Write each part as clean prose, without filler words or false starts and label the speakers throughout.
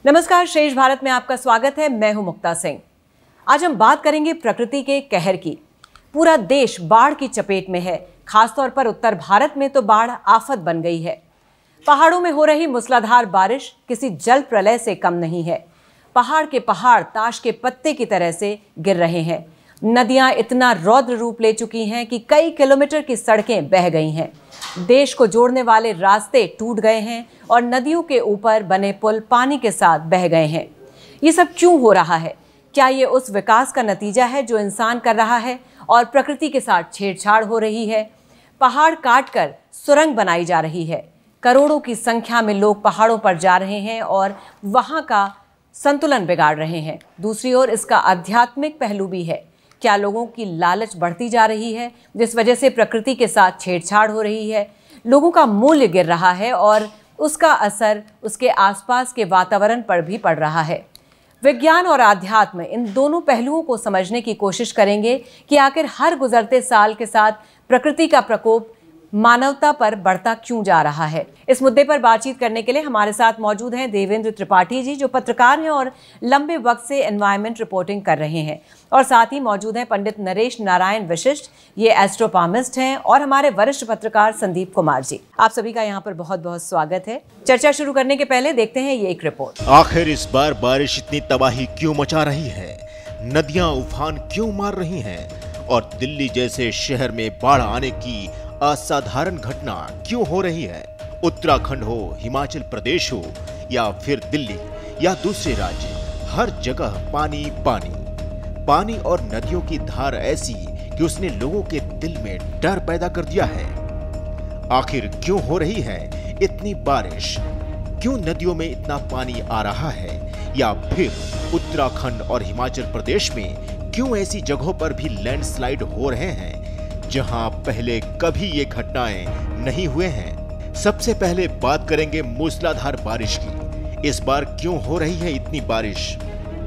Speaker 1: नमस्कार, शेष भारत में आपका स्वागत है। मैं हूं मुक्ता सिंह। आज हम बात करेंगे प्रकृति के कहर की। पूरा देश बाढ़ की चपेट में है। खासतौर पर उत्तर भारत में तो बाढ़ आफत बन गई है। पहाड़ों में हो रही मूसलाधार बारिश किसी जल प्रलय से कम नहीं है। पहाड़ के पहाड़ ताश के पत्ते की तरह से गिर रहे हैं। नदियां इतना रौद्र रूप ले चुकी हैं कि कई किलोमीटर की सड़कें बह गई हैं। देश को जोड़ने वाले रास्ते टूट गए हैं और नदियों के ऊपर बने पुल पानी के साथ बह गए हैं। ये सब क्यों हो रहा है? क्या ये उस विकास का नतीजा है जो इंसान कर रहा है और प्रकृति के साथ छेड़छाड़ हो रही है? पहाड़ काटकर सुरंग बनाई जा रही है। करोड़ों की संख्या में लोग पहाड़ों पर जा रहे हैं और वहाँ का संतुलन बिगाड़ रहे हैं। दूसरी ओर इसका आध्यात्मिक पहलू भी है। क्या लोगों की लालच बढ़ती जा रही है जिस वजह से प्रकृति के साथ छेड़छाड़ हो रही है? लोगों का मूल्य गिर रहा है और उसका असर उसके आसपास के वातावरण पर भी पड़ रहा है। विज्ञान और आध्यात्म इन दोनों पहलुओं को समझने की कोशिश करेंगे कि आखिर हर गुजरते साल के साथ प्रकृति का प्रकोप मानवता पर बढ़ता क्यों जा रहा है। इस मुद्दे पर बातचीत करने के लिए हमारे साथ मौजूद हैं देवेंद्र त्रिपाठी जी, जो पत्रकार हैं और लंबे वक्त से एनवायरमेंट रिपोर्टिंग कर रहे हैं। और साथ ही मौजूद हैं पंडित नरेश नारायण विशिष्ट, ये एस्ट्रोपामिस्ट हैं, और हमारे वरिष्ठ पत्रकार संदीप कुमार जी। आप सभी का यहाँ पर बहुत बहुत स्वागत है। चर्चा शुरू करने के पहले देखते हैं ये एक रिपोर्ट।
Speaker 2: आखिर इस बार बारिश इतनी तबाही क्यों मचा रही है? नदियां उफान क्यों मार रही हैं? और दिल्ली जैसे शहर में बाढ़ आने की असाधारण घटना क्यों हो रही है? उत्तराखंड हो, हिमाचल प्रदेश हो या फिर दिल्ली या दूसरे राज्य, हर जगह पानी पानी पानी और नदियों की धार ऐसी कि उसने लोगों के दिल में डर पैदा कर दिया है। आखिर क्यों हो रही है इतनी बारिश? क्यों नदियों में इतना पानी आ रहा है? या फिर उत्तराखंड और हिमाचल प्रदेश में क्यों ऐसी जगहों पर भी लैंडस्लाइड हो रहे हैं जहां पहले कभी ये घटनाएं नहीं हुए हैं? सबसे पहले बात करेंगे मूसलाधार बारिश की। इस बार क्यों हो रही है इतनी बारिश?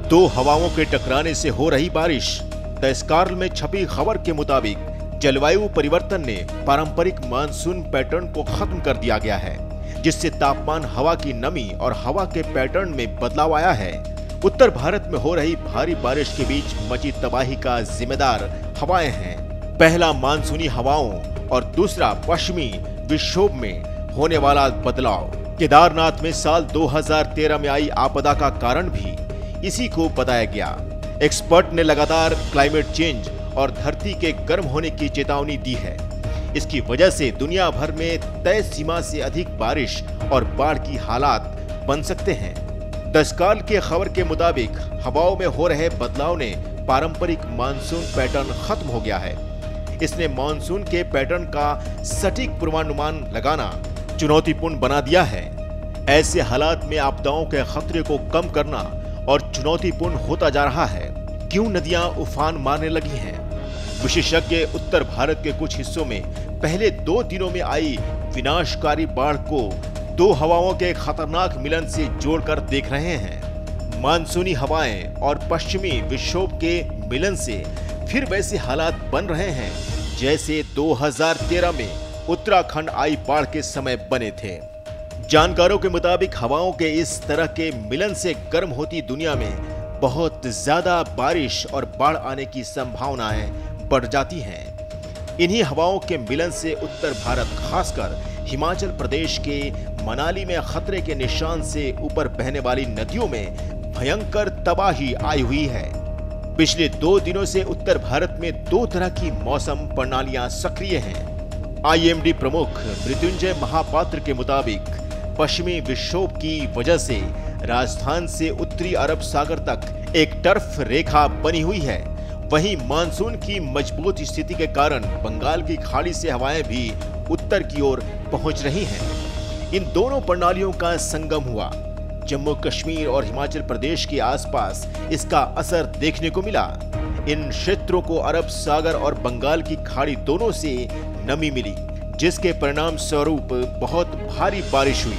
Speaker 2: दो हवाओं के टकराने से हो रही बारिश। द स्कार में छपी खबर के मुताबिक जलवायु परिवर्तन ने पारंपरिक मानसून पैटर्न को खत्म कर दिया गया है, जिससे तापमान, हवा की नमी और हवा के पैटर्न में बदलाव आया है। उत्तर भारत में हो रही भारी बारिश के बीच मची तबाही का जिम्मेदार हवाएं हैं। पहला मानसूनी हवाओं और दूसरा पश्चिमी विक्षोभ में होने वाला बदलाव। केदारनाथ में साल 2013 में आई आपदा का कारण भी इसी को बताया गया। एक्सपर्ट ने लगातार क्लाइमेट चेंज और धरती के गर्म होने की चेतावनी दी है। इसकी वजह से दुनिया भर में तय सीमा से अधिक बारिश और बाढ़ की हालात बन सकते हैं। द स्कार के खबर के मुताबिक हवाओं में हो रहे बदलाव ने पारंपरिक मानसून पैटर्न खत्म हो गया है। इसने मानसून के पैटर्न का सटीक पूर्वानुमान लगाना चुनौतीपूर्ण बना दिया है। ऐसे हालात में आपदाओं के खतरे को कम करना और चुनौतीपूर्ण होता जा रहा है। क्यों नदियां उफान मारने लगी हैं? विशेषज्ञ उत्तर भारत के कुछ हिस्सों में पहले 2 दिनों में आई विनाशकारी बाढ़ को दो हवाओं के खतरनाक मिलन से जोड़कर देख रहे हैं। मानसूनी हवाएं और पश्चिमी विक्षोभ के मिलन से फिर वैसे हालात बन रहे हैं जैसे 2013 में उत्तराखंड आई बाढ़ के समय बने थे। जानकारों के मुताबिक हवाओं के इस तरह के मिलन से गर्म होती दुनिया में बहुत ज्यादा बारिश और बाढ़ आने की संभावनाएं बढ़ जाती हैं। इन्हीं हवाओं के मिलन से उत्तर भारत, खासकर हिमाचल प्रदेश के मनाली में खतरे के निशान से ऊपर बहने वाली नदियों में भयंकर तबाही आई हुई है। पिछले 2 दिनों से उत्तर भारत में 2 तरह की मौसम प्रणालियां सक्रिय हैं। आईएमडी प्रमुख मृत्युंजय महापात्र के मुताबिक पश्चिमी विक्षोभ की वजह से राजस्थान से उत्तरी अरब सागर तक एक टर्फ रेखा बनी हुई है। वहीं मानसून की मजबूत स्थिति के कारण बंगाल की खाड़ी से हवाएं भी उत्तर की ओर पहुंच रही हैं। इन दोनों प्रणालियों का संगम हुआ। जम्मू कश्मीर और हिमाचल प्रदेश के आसपास इसका असर देखने को मिला। इन क्षेत्रों को अरब सागर और बंगाल की खाड़ी दोनों से नमी मिली, जिसके परिणाम स्वरूप बहुत भारी बारिश हुई।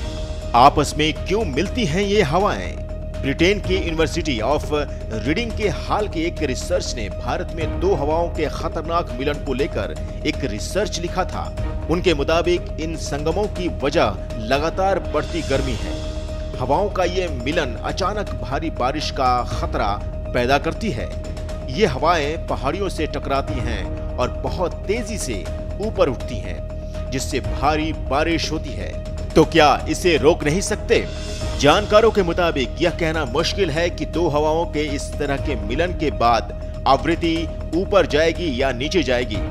Speaker 2: आपस में क्यों मिलती हैं ये हवाएं? ब्रिटेन की यूनिवर्सिटी ऑफ रीडिंग के हाल के एक रिसर्च ने भारत में 2 हवाओं के खतरनाक मिलन को लेकर एक रिसर्च लिखा था। उनके मुताबिक इन संगमों की वजह लगातार बढ़ती गर्मी है। हवाओं का ये मिलन अचानक भारी बारिश का खतरा पैदा करती है। ये हवाएं पहाड़ियों से टकराती हैं और बहुत तेजी से ऊपर उठती हैं, जिससे भारी बारिश होती है। तो क्या इसे रोक नहीं सकते? जानकारों के मुताबिक यह कहना मुश्किल है कि दो हवाओं के इस तरह के मिलन के बाद आवृत्ति ऊपर जाएगी या नीचे जाएगी,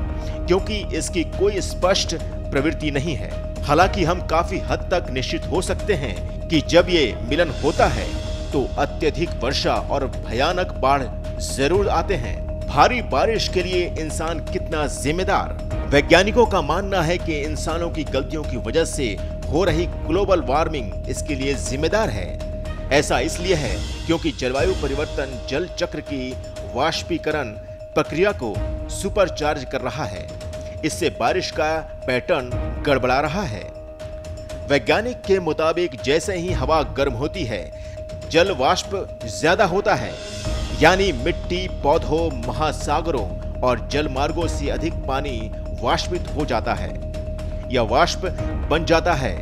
Speaker 2: क्योंकि इसकी कोई स्पष्ट प्रवृत्ति नहीं है। हालांकि हम काफी हद तक निश्चित हो सकते हैं कि जब ये मिलन होता है तो अत्यधिक वर्षा और भयानक बाढ़ जरूर आते हैं। भारी बारिश के लिए इंसान कितना जिम्मेदार? वैज्ञानिकों का मानना है कि इंसानों की गलतियों की वजह से हो रही ग्लोबल वार्मिंग इसके लिए जिम्मेदार है। ऐसा इसलिए है क्योंकि जलवायु परिवर्तन जल चक्र की वाष्पीकरण प्रक्रिया को सुपरचार्ज कर रहा है। इससे बारिश का पैटर्न गड़बड़ा रहा है। वैज्ञानिक के मुताबिक जैसे ही हवा गर्म होती है, जल वाष्प ज्यादा होता है, यानी मिट्टी, पौधों, महासागरों और जल मार्गों से अधिक पानी वाष्पित हो जाता है या वाष्प बन जाता है।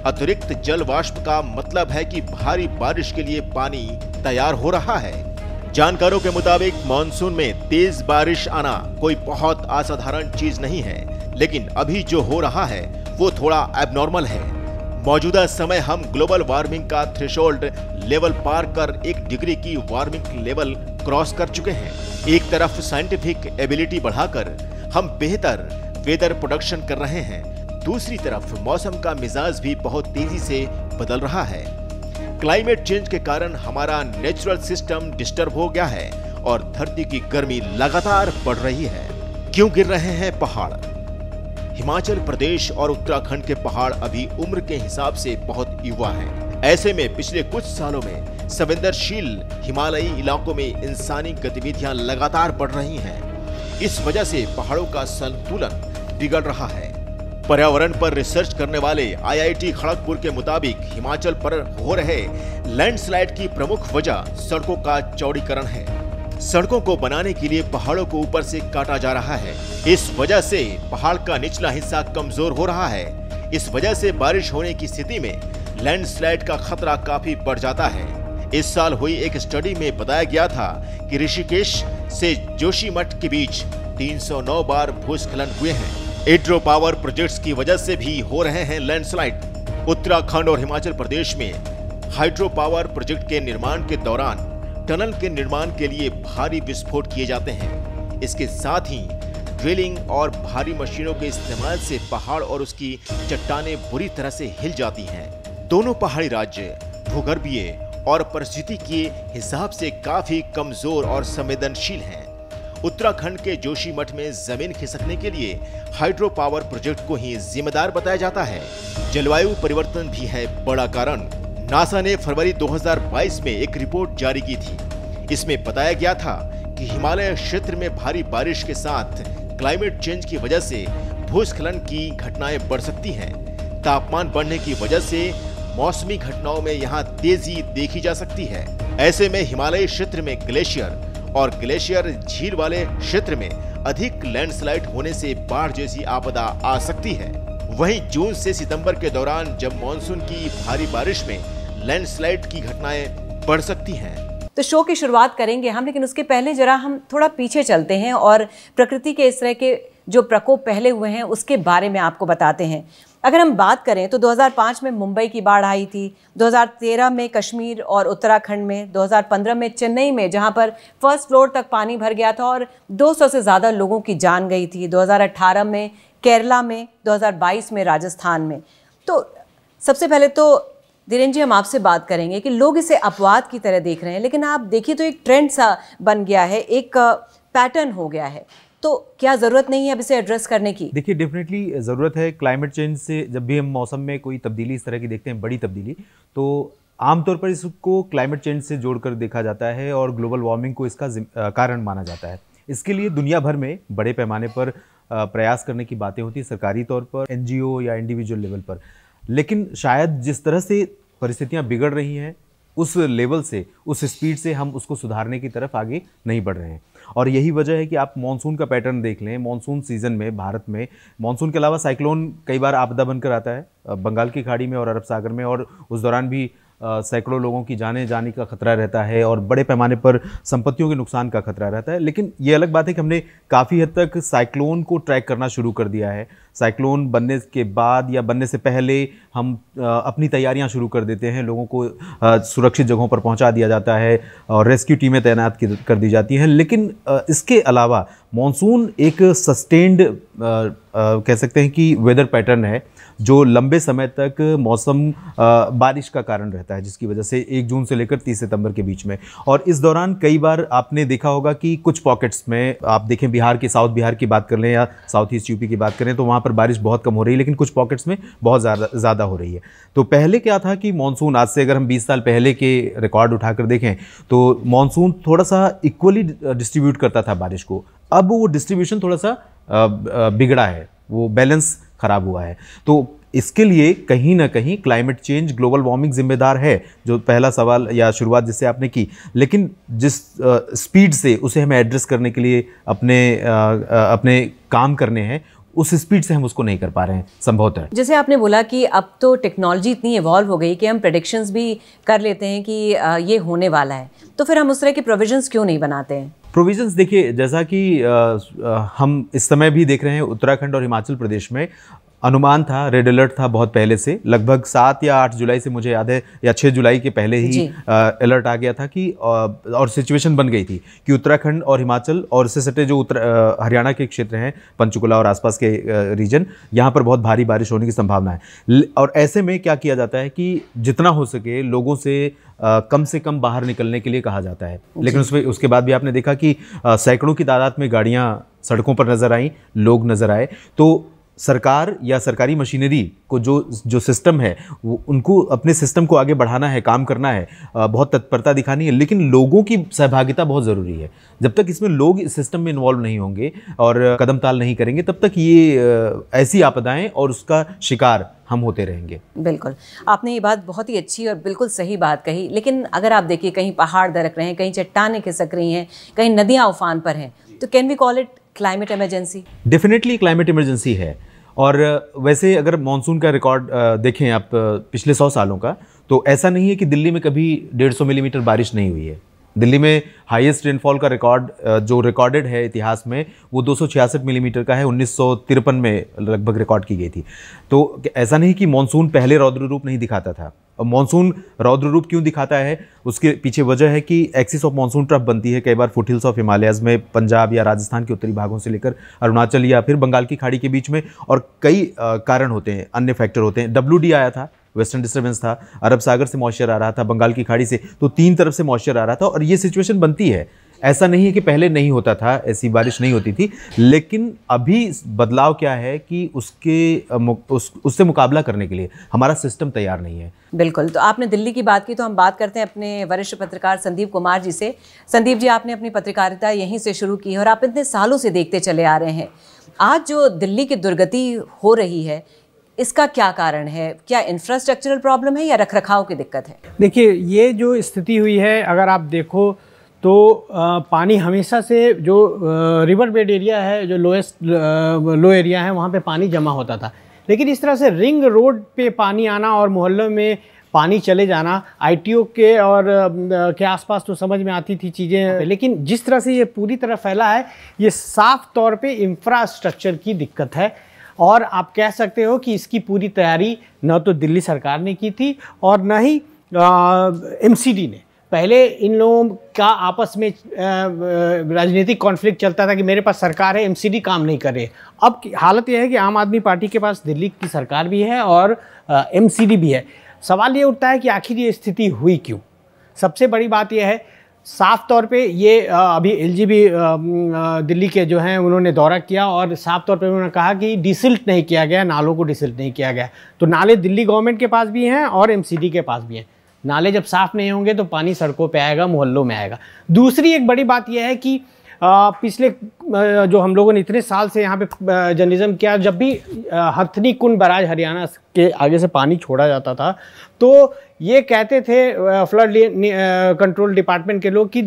Speaker 2: अतिरिक्त जल वाष्प का मतलब है कि भारी बारिश के लिए पानी तैयार हो रहा है। जानकारों के मुताबिक मॉनसून में तेज बारिश आना कोई बहुत असाधारण चीज नहीं है, लेकिन अभी जो हो रहा है वो थोड़ा एबनॉर्मल है। मौजूदा समय हम ग्लोबल वार्मिंग का थ्रेशोल्ड लेवल पार कर 1 डिग्री की वार्मिंग लेवल क्रॉस कर चुके हैं। एक तरफ साइंटिफिक एबिलिटी बढ़ाकर हम बेहतर वेदर प्रोडक्शन कर रहे हैं, दूसरी तरफ मौसम का मिजाज भी बहुत तेजी से बदल रहा है। क्लाइमेट चेंज के कारण हमारा नेचुरल सिस्टम डिस्टर्ब हो गया है और धरती की गर्मी लगातार बढ़ रही है। क्यों गिर रहे हैं पहाड़? हिमाचल प्रदेश और उत्तराखंड के पहाड़ अभी उम्र के हिसाब से बहुत युवा हैं। ऐसे में पिछले कुछ सालों में संवेदनशील हिमालयी इलाकों में इंसानी गतिविधियां लगातार बढ़ रही हैं। इस वजह से पहाड़ों का संतुलन बिगड़ रहा है। पर्यावरण पर रिसर्च करने वाले IIT खड़गपुर के मुताबिक हिमाचल पर हो रहे लैंडस्लाइड की प्रमुख वजह सड़कों का चौड़ीकरण है। सड़कों को बनाने के लिए पहाड़ों को ऊपर से काटा जा रहा है। इस वजह से पहाड़ का निचला हिस्सा कमजोर हो रहा है। इस वजह से बारिश होने की स्थिति में लैंडस्लाइड का खतरा काफी बढ़ जाता है। इस साल हुई एक स्टडी में बताया गया था कि ऋषिकेश से जोशीमठ के बीच 309 बार भूस्खलन हुए हैं। हाइड्रो पावर प्रोजेक्ट्स की वजह से भी हो रहे हैं लैंडस्लाइड। उत्तराखंड और हिमाचल प्रदेश में हाइड्रो पावर प्रोजेक्ट के निर्माण के दौरान टनल के निर्माण के लिए भारी विस्फोट किए जाते हैं। इसके साथ ही ड्रिलिंग और भारी मशीनों के इस्तेमाल से पहाड़ और उसकी चट्टानें बुरी तरह से हिल जाती हैं। दोनों पहाड़ी राज्य भूगर्भीय और परिस्थिति के हिसाब से काफी कमजोर और संवेदनशील हैं। उत्तराखंड के जोशीमठ में जमीन खिसकने के लिए हाइड्रो पावर प्रोजेक्ट को ही जिम्मेदार बताया जाता है। जलवायु परिवर्तन भी है बड़ा कारण। नासा ने फरवरी 2022 में एक रिपोर्ट जारी की थी। इसमें बताया गया था कि हिमालय क्षेत्र में भारी बारिश के साथ क्लाइमेट चेंज की वजह से भूस्खलन की घटनाएं बढ़ सकती हैं। तापमान बढ़ने की वजह से मौसमी घटनाओं में यहाँ तेजी देखी जा सकती है। ऐसे में हिमालयी क्षेत्र में ग्लेशियर और ग्लेशियर झील वाले क्षेत्र में अधिक लैंडस्लाइड होने से बाढ़ जैसी आपदा आ सकती है। वहीं जून से सितंबर के दौरान जब मानसून की भारी बारिश में लैंडस्लाइड की घटनाएं बढ़ सकती हैं।
Speaker 1: तो शो की शुरुआत करेंगे हम, लेकिन उसके पहले जरा हम थोड़ा पीछे चलते हैं और प्रकृति के इस तरह के जो प्रकोप पहले हुए हैं उसके बारे में आपको बताते हैं। अगर हम बात करें तो 2005 में मुंबई की बाढ़ आई थी, 2013 में कश्मीर और उत्तराखंड में, 2015 में चेन्नई में जहां पर फर्स्ट फ्लोर तक पानी भर गया था और 200 से ज़्यादा लोगों की जान गई थी, 2018 में केरला में, 2022 में राजस्थान में। तो सबसे पहले तो धीरेन्द्र जी हम आपसे बात करेंगे कि लोग इसे अपवाद की तरह देख रहे हैं, लेकिन आप देखिए तो एक ट्रेंड सा बन गया है, एक पैटर्न हो गया है। तो क्या ज़रूरत नहीं है अब इसे एड्रेस करने की?
Speaker 3: देखिए डेफिनेटली ज़रूरत है। क्लाइमेट चेंज से जब भी हम मौसम में कोई तब्दीली इस तरह की देखते हैं, बड़ी तब्दीली, तो आमतौर पर इसको क्लाइमेट चेंज से जोड़कर देखा जाता है और ग्लोबल वार्मिंग को इसका कारण माना जाता है। इसके लिए दुनिया भर में बड़े पैमाने पर प्रयास करने की बातें होती है, सरकारी तौर पर, NGO या इंडिविजुअल लेवल पर। लेकिन शायद जिस तरह से परिस्थितियाँ बिगड़ रही हैं उस लेवल से, उस स्पीड से हम उसको सुधारने की तरफ आगे नहीं बढ़ रहे हैं। और यही वजह है कि आप मॉनसून का पैटर्न देख लें। मॉनसून सीजन में भारत में मॉनसून के अलावा साइक्लोन कई बार आपदा बनकर आता है बंगाल की खाड़ी में और अरब सागर में, और उस दौरान भी सैकड़ों लोगों की जाने जाने का खतरा रहता है और बड़े पैमाने पर संपत्तियों के नुकसान का खतरा रहता है। लेकिन ये अलग बात है कि हमने काफ़ी हद तक साइक्लोन को ट्रैक करना शुरू कर दिया है। साइक्लोन बनने के बाद या बनने से पहले हम अपनी तैयारियां शुरू कर देते हैं, लोगों को सुरक्षित जगहों पर पहुंचा दिया जाता है और रेस्क्यू टीमें तैनात कर दी जाती हैं। लेकिन इसके अलावा मॉनसून एक सस्टेन्ड कह सकते हैं कि वेदर पैटर्न है जो लंबे समय तक मौसम बारिश का कारण रहता है, जिसकी वजह से 1 जून से लेकर 30 सितंबर के बीच में। और इस दौरान कई बार आपने देखा होगा कि कुछ पॉकेट्स में, आप देखें बिहार की, साउथ बिहार की बात कर लें या साउथ ईस्ट यूपी की बात करें, तो वहाँ पर बारिश बहुत कम हो रही है, लेकिन कुछ पॉकेट्स में बहुत ज़्यादा हो रही है। तो पहले क्या था कि मानसून, आज से अगर हम 20 साल पहले के रिकॉर्ड उठाकर देखें तो मानसून थोड़ा सा इक्वली डिस्ट्रीब्यूट करता था बारिश को। अब वो डिस्ट्रीब्यूशन थोड़ा सा बिगड़ा है, वो बैलेंस खराब हुआ है। तो इसके लिए कहीं ना कहीं क्लाइमेट चेंज, ग्लोबल वार्मिंग जिम्मेदार है, जो पहला सवाल या शुरुआत जिससे आपने की। लेकिन जिस स्पीड से उसे हमें एड्रेस करने के लिए अपने काम करने हैं, उस स्पीड से हम उसको नहीं कर पा रहे हैं संभवतः।
Speaker 1: जैसे आपने बोला कि अब तो टेक्नोलॉजी इतनी इवॉल्व हो गई कि हम प्रेडिक्शंस भी कर लेते हैं कि ये होने वाला है, तो फिर हम उस तरह के प्रोविजंस क्यों नहीं बनाते हैं?
Speaker 3: प्रोविजंस देखिए, जैसा कि हम इस समय भी देख रहे हैं, उत्तराखंड और हिमाचल प्रदेश में अनुमान था, रेड अलर्ट था बहुत पहले से, लगभग 7 या 8 जुलाई से मुझे याद है, या 6 जुलाई के पहले ही अलर्ट आ गया था कि और सिचुएशन बन गई थी कि उत्तराखंड और हिमाचल और इससे सटे जो हरियाणा के क्षेत्र हैं, पंचकुला और आसपास के रीजन, यहाँ पर बहुत भारी बारिश होने की संभावना है। और ऐसे में क्या किया जाता है कि जितना हो सके लोगों से कम बाहर निकलने के लिए कहा जाता है। लेकिन उसके बाद भी आपने देखा कि सैकड़ों की तादाद में गाड़ियाँ सड़कों पर नजर आई, लोग नजर आए। तो सरकार या सरकारी मशीनरी को जो सिस्टम है, वो उनको अपने सिस्टम को आगे बढ़ाना है, काम करना है, बहुत तत्परता दिखानी है, लेकिन लोगों की सहभागिता बहुत ज़रूरी है। जब तक इसमें लोग इस सिस्टम में इन्वॉल्व नहीं होंगे और कदम ताल नहीं करेंगे, तब तक ये ऐसी आपदाएं और उसका शिकार हम होते रहेंगे।
Speaker 1: बिल्कुल, आपने ये बात बहुत ही अच्छी और बिल्कुल सही बात कही। लेकिन अगर आप देखिए, कहीं पहाड़ दरक रहे हैं, कहीं चट्टानें खिसक रही हैं, कहीं नदियाँ उफान पर हैं, तो can we call it climate emergency?
Speaker 3: Definitely climate emergency है। और वैसे अगर मॉनसून का रिकॉर्ड देखें आप पिछले 100 सालों का, तो ऐसा नहीं है कि दिल्ली में कभी 150 मिलीमीटर बारिश नहीं हुई है। दिल्ली में हाईएस्ट रेनफॉल का रिकॉर्ड जो रिकॉर्डेड है इतिहास में, वो 266 मिलीमीटर का है, 1953 में लगभग रिकॉर्ड की गई थी। तो ऐसा नहीं कि मॉनसून पहले रौद्र रूप नहीं दिखाता था। और मॉनसून रौद्र रूप क्यों दिखाता है, उसके पीछे वजह है कि एक्सिस ऑफ मॉनसून ट्रफ बनती है कई बार फुटहिल्स ऑफ हिमालयाज में, पंजाब या राजस्थान के उत्तरी भागों से लेकर अरुणाचल या फिर बंगाल की खाड़ी के बीच में। और कई कारण होते हैं, अन्य फैक्टर होते हैं। WD आया था, वेस्टर्न डिस्टर्बेंस था, अरब सागर से मॉइस्चर आ रहा था, बंगाल की खाड़ी से, तो 3 तरफ से मॉइस्चर आ रहा था और ये सिचुएशन बनती है। ऐसा नहीं है कि पहले नहीं होता था, ऐसी बारिश नहीं होती थी। लेकिन अभी बदलाव क्या है कि उससे मुकाबला करने के लिए हमारा सिस्टम तैयार नहीं है।
Speaker 1: बिल्कुल। तो आपने दिल्ली की बात की, तो हम बात करते हैं अपने वरिष्ठ पत्रकार संदीप कुमार जी से। संदीप जी, आपने अपनी पत्रकारिता यहीं से शुरू की और आप इतने सालों से देखते चले आ रहे हैं। आज जो दिल्ली की दुर्गति हो रही है, इसका क्या कारण है? क्या इंफ्रास्ट्रक्चरल प्रॉब्लम है या रखरखाव की दिक्कत है?
Speaker 4: देखिए, ये जो स्थिति हुई है, अगर आप देखो तो पानी हमेशा से जो रिवर बेड एरिया है, जो लो एरिया है, वहाँ पे पानी जमा होता था। लेकिन इस तरह से रिंग रोड पे पानी आना और मोहल्लों में पानी चले जाना, ITO के और के आसपास तो समझ में आती थी चीज़ें, लेकिन जिस तरह से ये पूरी तरह फैला है, ये साफ तौर पे इंफ्रास्ट्रक्चर की दिक्कत है। और आप कह सकते हो कि इसकी पूरी तैयारी न तो दिल्ली सरकार ने की थी और न ही MCD ने। पहले इन लोगों का आपस में राजनीतिक कॉन्फ्लिक्ट चलता था कि मेरे पास सरकार है, MCD काम नहीं कर रहे। अब हालत यह है कि आम आदमी पार्टी के पास दिल्ली की सरकार भी है और MCD भी है। सवाल ये उठता है कि आखिर ये स्थिति हुई क्यों? सबसे बड़ी बात यह है, साफ तौर पे ये अभी LGB दिल्ली के जो हैं उन्होंने दौरा किया और साफ तौर पे उन्होंने कहा कि डिसिल्ट नहीं किया गया, नालों को डिसिल्ट नहीं किया गया। तो नाले दिल्ली गवर्नमेंट के पास भी हैं और MCD के पास भी हैं। नाले जब साफ़ नहीं होंगे तो पानी सड़कों पे आएगा, मोहल्लों में आएगा। दूसरी एक बड़ी बात यह है कि पिछले जो हम लोगों ने इतने साल से यहाँ पे जर्नलिज्म किया, जब भी हथनी कुंड बैराज हरियाणा के आगे से पानी छोड़ा जाता था, तो ये कहते थे फ्लड कंट्रोल डिपार्टमेंट के लोग कि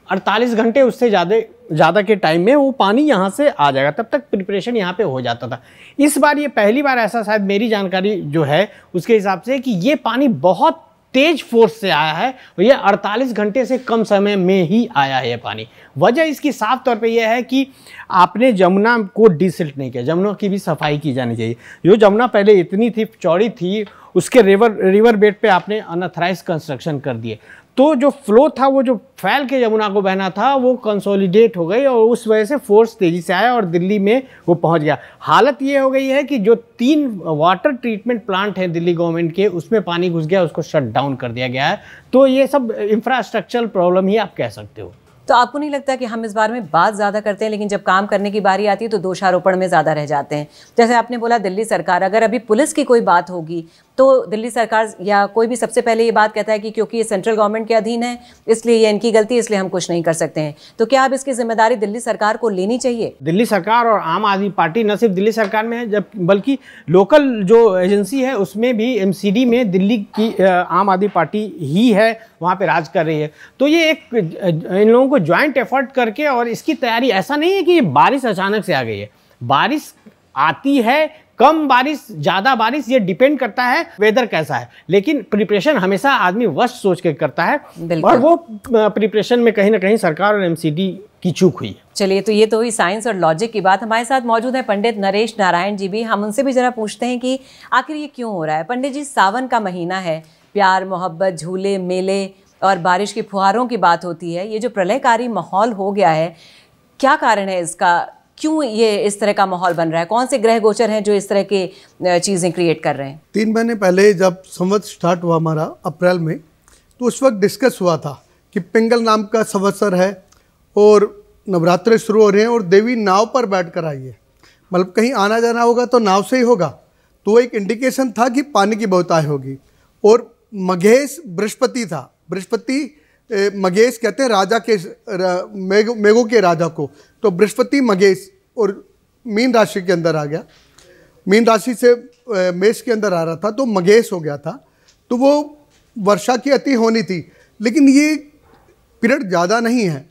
Speaker 4: 48 घंटे उससे ज़्यादा के टाइम में वो पानी यहाँ से आ जाएगा, तब तक प्रिपरेशन यहाँ पे हो जाता था। इस बार ये पहली बार ऐसा, शायद मेरी जानकारी जो है उसके हिसाब से, कि ये पानी बहुत तेज फोर्स से आया है और ये 48 घंटे से कम समय में ही आया है ये पानी। वजह इसकी साफ तौर पे यह है कि आपने जमुना को डिसिल्ट नहीं किया, जमुना की भी सफाई की जानी चाहिए। जो जमुना पहले इतनी थी चौड़ी थी, उसके रिवर बेड पे आपने अनऑथराइज कंस्ट्रक्शन कर दिए, तो जो फ्लो था वो जो फैल के यमुना को बहना था वो कंसोलिडेट हो गई और उस वजह से फोर्स तेजी से आया और दिल्ली में वो पहुंच गया। हालत ये हो गई है कि जो 3 वाटर ट्रीटमेंट प्लांट हैं दिल्ली गवर्नमेंट के, उसमें पानी घुस गया, उसको शट डाउन कर दिया गया है। तो ये सब इंफ्रास्ट्रक्चरल प्रॉब्लम ही आप कह सकते हो।
Speaker 1: तो आपको नहीं लगता कि हम इस बारे में बात ज़्यादा करते हैं लेकिन जब काम करने की बारी आती है तो दोषारोपण में ज़्यादा रह जाते हैं? जैसे आपने बोला दिल्ली सरकार, अगर अभी पुलिस की कोई बात होगी तो दिल्ली सरकार या कोई भी सबसे पहले ये बात कहता है कि क्योंकि ये सेंट्रल गवर्नमेंट के अधीन है इसलिए ये इनकी गलती, इसलिए हम कुछ नहीं कर सकते हैं। तो क्या अब इसकी जिम्मेदारी दिल्ली सरकार को लेनी चाहिए?
Speaker 4: दिल्ली सरकार और आम आदमी पार्टी न सिर्फ दिल्ली सरकार में है, जब बल्कि लोकल जो एजेंसी है उसमें भी एमसीडी में दिल्ली की आम आदमी पार्टी ही है, वहाँ पे राज कर रही है। तो ये एक इन लोगों को ज्वाइंट एफर्ट करके, और इसकी तैयारी ऐसा नहीं है कि बारिश अचानक से आ गई है, बारिश आती है, कम बारिश ज़्यादा बारिश, ये डिपेंड करता है वेदर कैसा है, लेकिन प्रिपरेशन हमेशा आदमी वर्स्ट सोच के करता है और वो प्रिपरेशन में कहीं ना कहीं सरकार और एमसीडी की चूक हुई है।
Speaker 1: चलिए, तो ये तो हुई साइंस और लॉजिक की बात। हमारे साथ मौजूद है पंडित नरेश नारायण जी भी, हम उनसे भी जरा पूछते हैं कि आखिर ये क्यों हो रहा है। पंडित जी, सावन का महीना है, प्यार मोहब्बत, झूले मेले और बारिश की फुहारों की बात होती है, ये जो प्रलयकारी माहौल हो गया है, क्या कारण है इसका? क्यों ये इस तरह का माहौल बन रहा है? कौन से ग्रह गोचर हैं जो इस तरह के चीज़ें क्रिएट कर रहे हैं?
Speaker 5: 3 महीने पहले जब संवत्सर स्टार्ट हुआ हमारा अप्रैल में, तो उस वक्त डिस्कस हुआ था कि पिंगल नाम का संवत्सर है और नवरात्रे शुरू हो रहे हैं और देवी नाव पर बैठ कर आई है, मतलब कहीं आना जाना होगा तो नाव से ही होगा, तो वो एक इंडिकेशन था कि पानी की बहुतायत होगी। और मघेश बृहस्पति था, बृहस्पति मघेश कहते हैं राजा के मेघों के राजा को, तो बृहस्पति मघेश और मीन राशि के अंदर आ गया, मीन राशि से मेष के अंदर आ रहा था तो मघेश हो गया था, तो वो वर्षा की अति होनी थी। लेकिन ये पीरियड ज़्यादा नहीं है,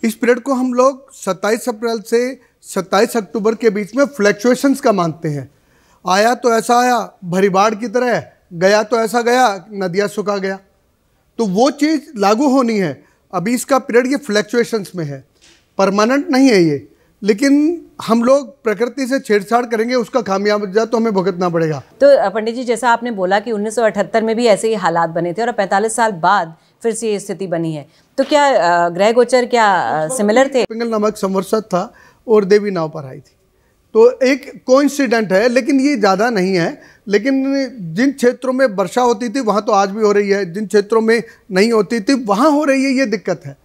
Speaker 5: इस पीरियड को हम लोग 27 अप्रैल से 27 अक्टूबर के बीच में फ्लैक्चुएशंस का मानते हैं। आया तो ऐसा आया भरी बाढ़ की तरह, गया तो ऐसा गया नदियाँ सुखा गया, तो वो चीज़ लागू होनी है। अभी इसका पीरियड ये फ्लैक्चुएशंस में है, परमानेंट नहीं है ये, लेकिन हम लोग प्रकृति से छेड़छाड़ करेंगे उसका खामियाजा तो हमें भुगतना पड़ेगा।
Speaker 1: तो पंडित जी, जैसा आपने बोला कि 1978 में भी ऐसे ही हालात बने थे और 45 साल बाद फिर से ये स्थिति बनी है, तो क्या ग्रह गोचर क्या सिमिलर थे?
Speaker 5: पिंगल नामक संवत्सर था और देवी नाव पर आई थी, तो एक कोइंसिडेंट है, लेकिन ये ज़्यादा नहीं है। लेकिन जिन क्षेत्रों में वर्षा होती थी वहाँ तो आज भी हो रही है, जिन क्षेत्रों में नहीं होती थी वहाँ हो रही है, ये दिक्कत है।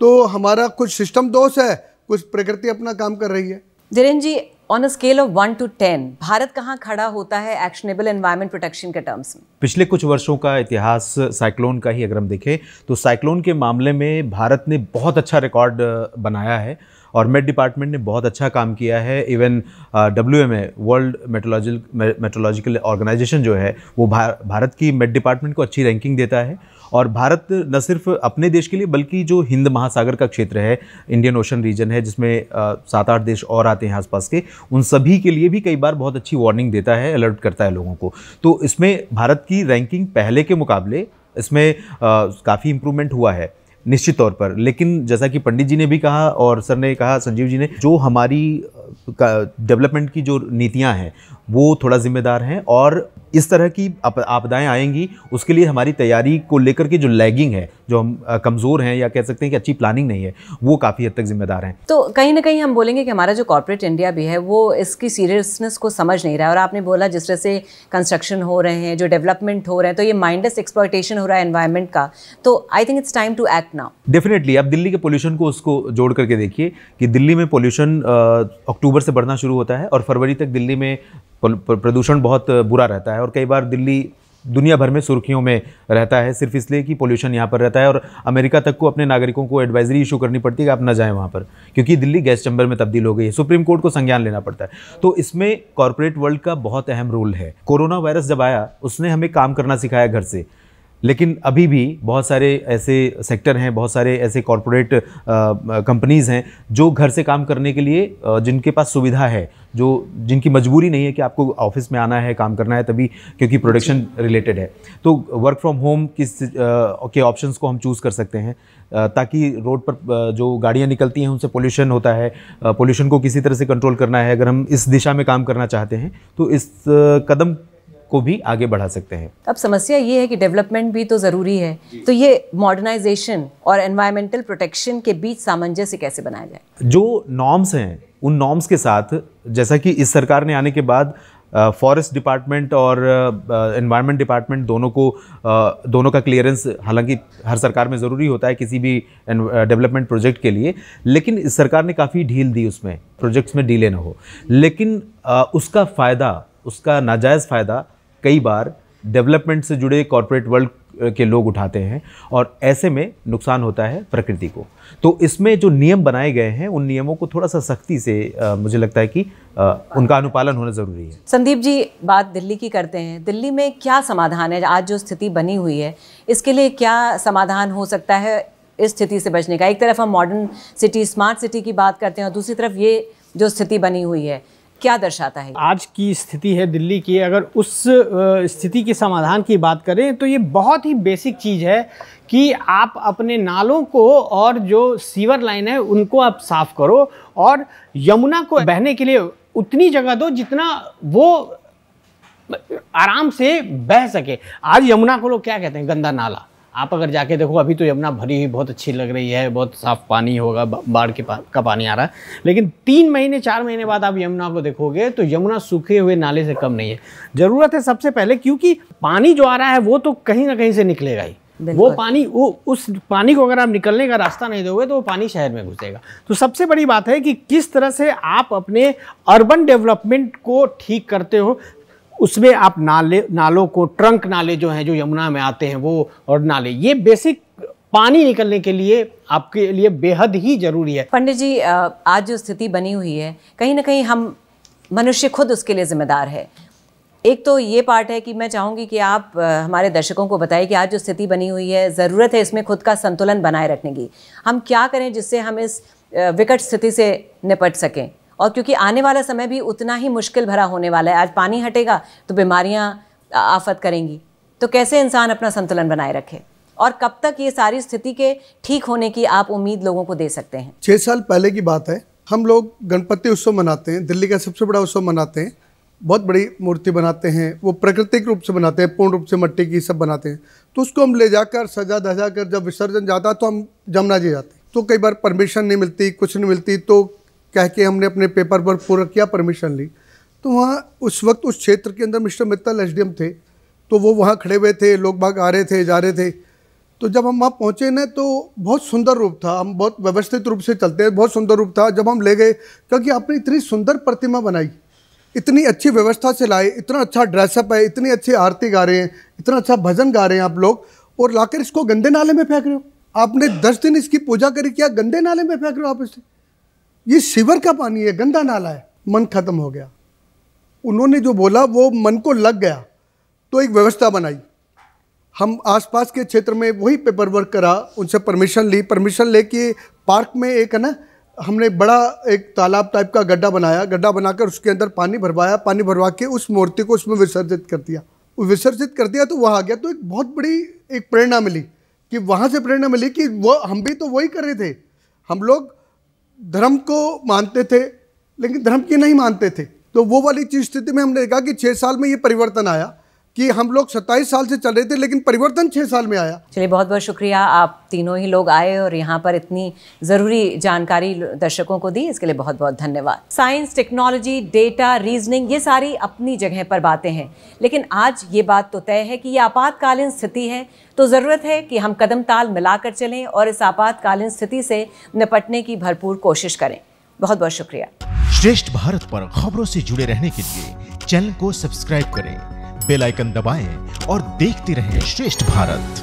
Speaker 5: तो हमारा कुछ सिस्टम दोष है, कुछ प्रकृति अपना काम कर रही है।
Speaker 1: Dhirendra ji, on a scale of 1 to 10 Bharat कहाँ खड़ा होता है एक्शनेबल एनवायरनमेंट प्रोटेक्शन के टर्म्स में?
Speaker 3: पिछले कुछ वर्षों का इतिहास साइक्लोन का ही अगर हम देखें तो साइक्लोन के मामले में भारत ने बहुत अच्छा रिकॉर्ड बनाया है और मेट डिपार्टमेंट ने बहुत अच्छा काम किया है। Even WMA world meteorological organization जो है वो भारत की मेट डिपार्टमेंट को अच्छी रैंकिंग देता है। और भारत न सिर्फ अपने देश के लिए बल्कि जो हिंद महासागर का क्षेत्र है, इंडियन ओशन रीजन है जिसमें 7-8 देश और आते हैं आसपास के, उन सभी के लिए भी कई बार बहुत अच्छी वार्निंग देता है, अलर्ट करता है लोगों को। तो इसमें भारत की रैंकिंग पहले के मुकाबले इसमें काफ़ी इम्प्रूवमेंट हुआ है निश्चित तौर पर। लेकिन जैसा कि पंडित जी ने भी कहा और सर ने कहा, संजीव जी ने, जो हमारी डेवलपमेंट की जो नीतियां हैं वो थोड़ा जिम्मेदार हैं और इस तरह की आपदाएं आएंगी उसके लिए हमारी तैयारी को लेकर के जो लैगिंग है, जो हम कमज़ोर हैं या कह सकते हैं कि अच्छी प्लानिंग नहीं है, वो काफ़ी हद तक जिम्मेदार हैं।
Speaker 1: तो कहीं ना कहीं हम बोलेंगे कि हमारा जो कॉर्पोरेट इंडिया भी है वो इसकी सीरियसनेस को समझ नहीं रहा है। और आपने बोला जिस तरह से कंस्ट्रक्शन हो रहे हैं, जो डेवलपमेंट हो रहे हैं, तो ये माइंडलेस एक्सप्लॉयटेशन हो रहा है एनवायरनमेंट का। तो I think it's time to act now.
Speaker 3: Definitely. अब दिल्ली के पोल्यूशन को उसको जोड़ करके देखिए कि दिल्ली में पोल्यूशन अक्टूबर से बढ़ना शुरू होता है और फरवरी तक दिल्ली में प्रदूषण बहुत बुरा रहता है और कई बार दिल्ली दुनिया भर में सुर्खियों में रहता है सिर्फ इसलिए कि पोल्यूशन यहाँ पर रहता है। और अमेरिका तक को अपने नागरिकों को एडवाइजरी इशू करनी पड़ती है कि आप ना जाएं वहाँ पर, क्योंकि दिल्ली गैस चैम्बर में तब्दील हो गई है। सुप्रीम कोर्ट को संज्ञान लेना पड़ता है। तो इसमें कॉर्पोरेट वर्ल्ड का बहुत अहम रोल है। कोरोना वायरस जब आया उसने हमें काम करना सिखाया घर से। लेकिन अभी भी बहुत सारे ऐसे सेक्टर हैं, बहुत सारे ऐसे कॉरपोरेट कंपनीज़ हैं जो घर से काम करने के लिए जिनके पास सुविधा है, जिनकी मजबूरी नहीं है कि आपको ऑफिस में आना है, काम करना है तभी, क्योंकि प्रोडक्शन रिलेटेड है। तो वर्क फ्रॉम होम के ऑप्शंस को हम चूज़ कर सकते हैं ताकि रोड पर जो गाड़ियाँ निकलती हैं उनसे पोल्यूशन होता है, पोल्यूशन को किसी तरह से कंट्रोल करना है। अगर हम इस दिशा में काम करना चाहते हैं तो इस कदम को भी आगे बढ़ा सकते हैं।
Speaker 1: अब समस्या ये है कि डेवलपमेंट भी तो ज़रूरी है, तो ये मॉडर्नाइजेशन और एनवायरमेंटल प्रोटेक्शन के बीच सामंजस्य कैसे बनाया जाए? जो
Speaker 3: नॉर्म्स हैं उन नॉर्म्स के साथ, जैसा कि इस सरकार ने आने के बाद फॉरेस्ट डिपार्टमेंट और एनवायरनमेंट डिपार्टमेंट दोनों का क्लियरेंस हालांकि हर सरकार में ज़रूरी होता है किसी भी डेवलपमेंट प्रोजेक्ट के लिए, लेकिन इस सरकार ने काफ़ी ढील दी उसमें, प्रोजेक्ट्स में डिले ना हो। लेकिन उसका फ़ायदा, उसका नाजायज़ फ़ायदा कई बार डेवलपमेंट से जुड़े कॉरपोरेट वर्ल्ड के लोग उठाते हैं और ऐसे में नुकसान होता है प्रकृति को। तो इसमें जो नियम बनाए गए हैं उन नियमों को थोड़ा सा सख्ती से मुझे लगता है कि उनका अनुपालन होना ज़रूरी है।
Speaker 1: संदीप जी, बात दिल्ली की करते हैं। दिल्ली में क्या समाधान है? आज जो स्थिति बनी हुई है इसके लिए क्या समाधान हो सकता है इस स्थिति से बचने का? एक तरफ हम मॉडर्न सिटी, स्मार्ट सिटी की बात करते हैं और दूसरी तरफ ये जो स्थिति बनी हुई है, क्या दर्शाता है?
Speaker 4: आज की स्थिति है दिल्ली की, अगर उस स्थिति के समाधान की बात करें तो ये बहुत ही बेसिक चीज़ है कि आप अपने नालों को और जो सीवर लाइन है उनको आप साफ करो और यमुना को बहने के लिए उतनी जगह दो जितना वो आराम से बह सके। आज यमुना को लोग क्या कहते हैं? गंदा नाला। आप अगर जाके देखो, अभी तो यमुना भरी हुई बहुत अच्छी लग रही है, बहुत साफ़ पानी होगा, बाढ़ का पानी आ रहा है, लेकिन 3 महीने 4 महीने बाद आप यमुना को देखोगे तो यमुना सूखे हुए नाले से कम नहीं है। ज़रूरत है सबसे पहले, क्योंकि पानी जो आ रहा है वो तो कहीं ना कहीं से निकलेगा ही। वो पानी, उस पानी को अगर आप निकलने का रास्ता नहीं दोगे तो वो पानी शहर में घुसेगा। तो सबसे बड़ी बात है कि किस तरह से आप अपने अर्बन डेवलपमेंट को ठीक करते हो, उसमें आप नालों को, ट्रंक नाले जो हैं जो यमुना में आते हैं वो, और नाले, ये बेसिक पानी निकलने के लिए आपके लिए बेहद ही जरूरी है।
Speaker 1: पंडित जी, आज जो स्थिति बनी हुई है कहीं ना कहीं हम मनुष्य खुद उसके लिए जिम्मेदार है। एक तो ये पार्ट है कि मैं चाहूँगी कि आप हमारे दर्शकों को बताइए कि आज जो स्थिति बनी हुई है, ज़रूरत है इसमें खुद का संतुलन बनाए रखने की। हम क्या करें जिससे हम इस विकट स्थिति से निपट सकें, और क्योंकि आने वाला समय भी उतना ही मुश्किल भरा होने वाला है। आज पानी हटेगा तो बीमारियां आफत करेंगी, तो कैसे इंसान अपना संतुलन बनाए रखे, और कब तक ये सारी स्थिति के ठीक होने की आप उम्मीद लोगों को दे सकते हैं?
Speaker 5: 6 साल पहले की बात है, हम लोग गणपति उत्सव मनाते हैं, दिल्ली का सबसे बड़ा उत्सव मनाते हैं, बहुत बड़ी मूर्ति बनाते हैं, वो प्राकृतिक रूप से बनाते हैं, पूर्ण रूप से मिट्टी की सब बनाते हैं। तो उसको हम ले जाकर सजा धजा कर जब विसर्जन जाता तो हम जमुना जी जाते, तो कई बार परमिशन नहीं मिलती, कुछ नहीं मिलती, तो कह के हमने अपने पेपर पर पूरा किया, परमिशन ली। तो वहाँ उस वक्त उस क्षेत्र के अंदर मिस्टर मित्तल एसडीएम थे, तो वो वहाँ खड़े हुए थे, लोग बाग आ रहे थे, जा रहे थे। तो जब हम वहाँ पहुँचे ना तो बहुत सुंदर रूप था, हम बहुत व्यवस्थित रूप से चलते हैं, बहुत सुंदर रूप था। जब हम ले गए, क्योंकि आपने इतनी सुंदर प्रतिमा बनाई, इतनी अच्छी व्यवस्था से लाए, इतना अच्छा ड्रेसअप है, इतनी अच्छी आरती गा रहे हैं, इतना अच्छा भजन गा रहे हैं आप लोग, और लाकर इसको गंदे नाले में फेंक रहे हो। आपने 10 दिन इसकी पूजा करी, क्या गंदे नाले में फेंक रहे हो आप इसे? ये सीवर का पानी है, गंदा नाला है। मन खत्म हो गया। उन्होंने जो बोला वो मन को लग गया, तो एक व्यवस्था बनाई। हम आसपास के क्षेत्र में वही पेपर वर्क करा, उनसे परमिशन ली, परमिशन लेके पार्क में एक है ना, हमने बड़ा एक तालाब टाइप का गड्ढा बनाया, गड्ढा बनाकर उसके अंदर पानी भरवाया, पानी भरवा के उस मूर्ति को उसमें विसर्जित कर दिया। तो वहाँ आ गया। तो एक बहुत बड़ी एक प्रेरणा मिली, कि वहाँ से प्रेरणा मिली कि वो हम भी तो वही कर रहे थे। हम लोग धर्म को मानते थे लेकिन धर्म की नहीं मानते थे। तो वो वाली चीज स्थिति में हमने देखा कि 6 साल में ये परिवर्तन आया, कि हम लोग 27 साल से चल रहे थे लेकिन परिवर्तन 6 साल में आया।
Speaker 1: चलिए, बहुत बहुत शुक्रिया, आप तीनों ही लोग आए और यहाँ पर इतनी ज़रूरी जानकारी दर्शकों को दी, इसके लिए बहुत बहुत धन्यवाद। साइंस, टेक्नोलॉजी, डेटा, रीजनिंग, ये सारी अपनी जगह पर बातें हैं, लेकिन आज ये बात तो तय है कि ये आपातकालीन स्थिति है, तो ज़रूरत है कि हम कदम ताल मिलाकर चलें और इस आपातकालीन स्थिति से निपटने की भरपूर कोशिश करें। बहुत बहुत शुक्रिया।
Speaker 2: श्रेष्ठ भारत पर खबरों से जुड़े रहने के लिए चैनल को सब्सक्राइब करें, बेल आइकन दबाएं और देखते रहें श्रेष्ठ भारत।